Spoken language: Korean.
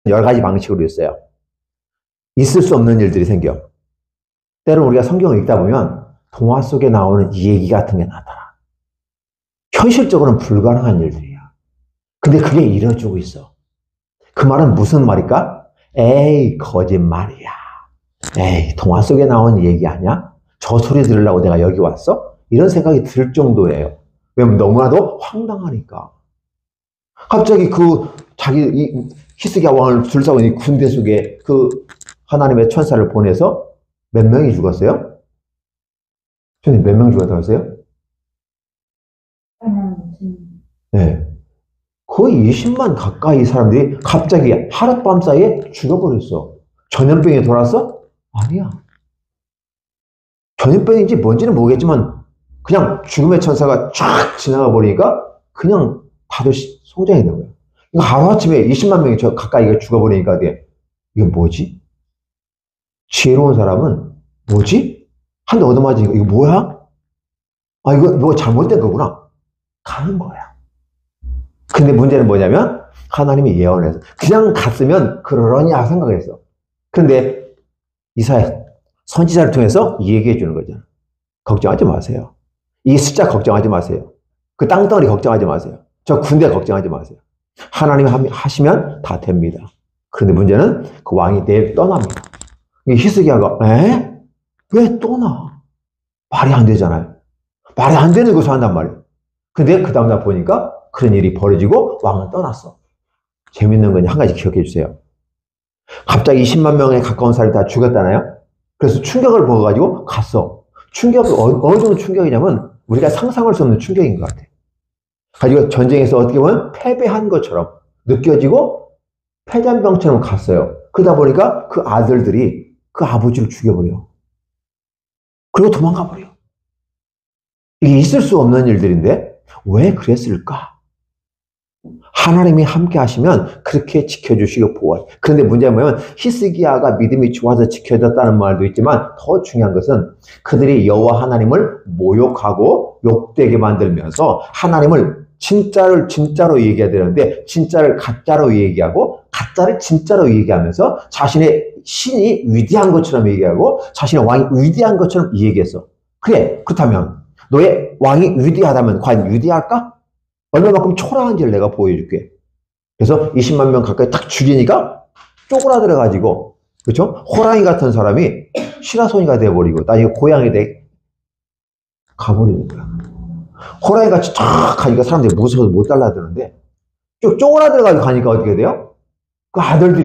여러 가지 방식으로 있어요. 있을 수 없는 일들이 생겨. 때로 우리가 성경을 읽다 보면 동화 속에 나오는 얘기 같은 게 나타나. 현실적으로는 불가능한 일들이야. 근데 그게 이루어지고 있어. 그 말은 무슨 말일까? 에이, 거짓말이야. 에이, 동화 속에 나온 얘기 아니야? 저 소리 들으려고 내가 여기 왔어? 이런 생각이 들 정도예요. 왜냐면 너무나도 황당하니까. 갑자기 자기 히스기야 왕을 둘러싸고 있는 군대 속에 그 하나님의 천사를 보내서 몇 명이 죽었어요? 선생님, 몇 명 죽었다고 했어요? 네. 거의 20만 가까이 사람들이 갑자기 하룻밤 사이에 죽어버렸어. 전염병이 돌았어? 아니야. 전염병인지 뭔지는 모르겠지만 그냥 죽음의 천사가 쫙 지나가 버리니까 그냥 다들 소장이 된 거예요. 하루아침에 20만 명이 가까이 죽어버리니까 이게 뭐지? 지혜로운 사람은 뭐지? 한 대 얻어맞으니까 이거 뭐야? 아, 이거 뭐 잘못된 거구나. 가는 거야. 근데 문제는 뭐냐면 하나님이 예언해서 그냥 갔으면 그러려냐 생각했어. 근데 이사야 선지자를 통해서 얘기해 주는 거잖아. 걱정하지 마세요. 이 숫자 걱정하지 마세요. 그 땅덩어리 걱정하지 마세요. 저 군대 걱정하지 마세요. 하나님이 하시면 다 됩니다. 그런데 문제는 그 왕이 내일 떠납니다. 히스기야가 왜 떠나? 말이 안 되잖아요. 말이 안 되는 곳을 한단 말이에요. 근데 그 다음날 보니까 그런 일이 벌어지고 왕은 떠났어. 재밌는 건 한 가지 기억해 주세요. 갑자기 20만 명에 가까운 사람이 다 죽었잖아요. 그래서 충격을 먹어가지고 갔어. 충격이 어느 정도 충격이냐면 우리가 상상할 수 없는 충격인 것 같아. 가지고 전쟁에서 어떻게 보면 패배한 것처럼 느껴지고 패잔병처럼 갔어요. 그러다 보니까 그 아들들이 그 아버지를 죽여버려. 그리고 도망가 버려. 이게 있을 수 없는 일들인데 왜 그랬을까? 하나님이 함께 하시면 그렇게 지켜주시고 보호하세요. 그런데 문제는 뭐냐면 히스기야가 믿음이 좋아서 지켜졌다는 말도 있지만 더 중요한 것은 그들이 여호와 하나님을 모욕하고 욕되게 만들면서 하나님을 진짜로 얘기해야 되는데 진짜를 가짜로 얘기하고 가짜를 진짜로 얘기하면서 자신의 신이 위대한 것처럼 얘기하고 자신의 왕이 위대한 것처럼 얘기했어. 그래, 그렇다면 너의 왕이 위대하다면 과연 위대할까? 얼마만큼 초라한지를 내가 보여줄게. 그래서 20만 명 가까이 딱 죽이니까 쪼그라들어가지고, 그렇죠? 호랑이 같은 사람이 시라소니가 돼버리고 나중에 고양이 돼 가버리는 거야. 호랑이 같이 쫙 가니까 사람들이 무서워서 못 달라드는데 쭉 쪼그라들어가지고 가니까 어떻게 돼요? 그 아들들이